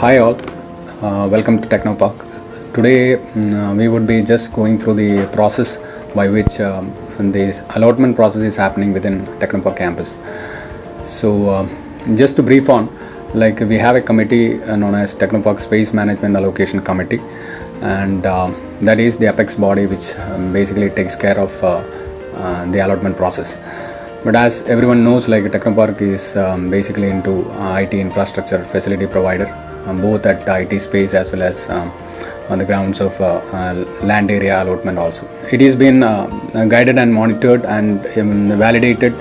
Hi all, welcome to Technopark. Today we would be just going through the process by which this allotment process is happening within Technopark campus. So just to brief on, like we have a committee known as Technopark Space Management Allocation Committee, and that is the apex body which basically takes care of the allotment process. But as everyone knows, like Technopark is basically into IT infrastructure facility provider, both at IT space as well as on the grounds of land area allotment also. It has been guided and monitored and validated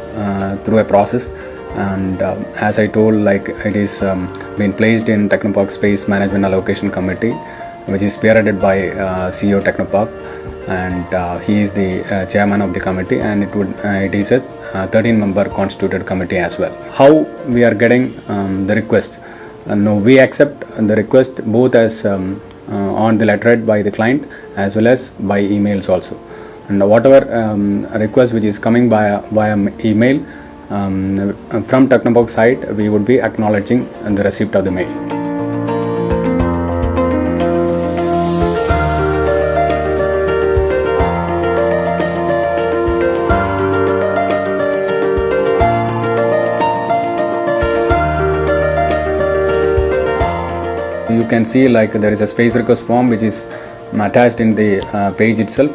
through a process, and as I told, like it is been placed in Technopark Space Management Allocation Committee, which is spearheaded by CEO Technopark, and he is the chairman of the committee, and it is a 13-member constituted committee as well. How we are getting the request? No, we accept the request both as on the letterhead by the client as well as by emails also. And whatever request which is coming via email from Technopark side, we would be acknowledging the receipt of the mail. You can see like there is a space request form which is attached in the page itself.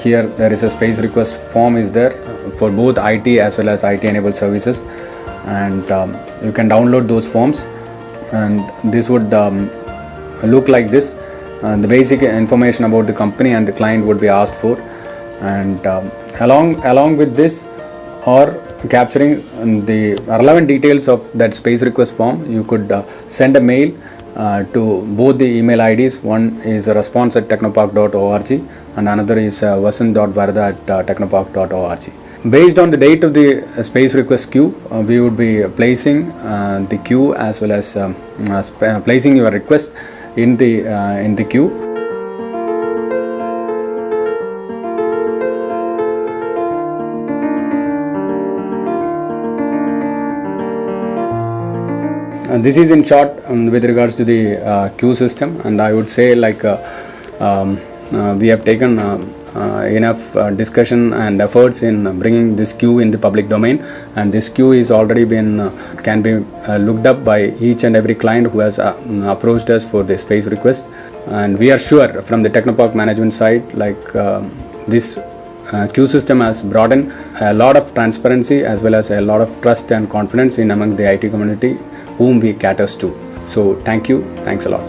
Here there is a space request form is there for both IT as well as IT enabled services, and you can download those forms, and this would look like this. The basic information about the company and the client would be asked for, and along with this, or capturing the relevant details of that space request form, you could send a mail to both the email IDs. One is response@technopark.org and another is vasan.varada@technopark.org. Based on the date of the space request queue, we would be placing the queue as well as placing your request in the queue. This is in short with regards to the queue system, and I would say like we have taken enough discussion and efforts in bringing this queue in the public domain, and this queue is already been can be looked up by each and every client who has approached us for the space request, and we are sure from the Technopark management side, like this queue system has brought in a lot of transparency as well as a lot of trust and confidence in among the IT community whom we caters to. So thank you, thanks a lot.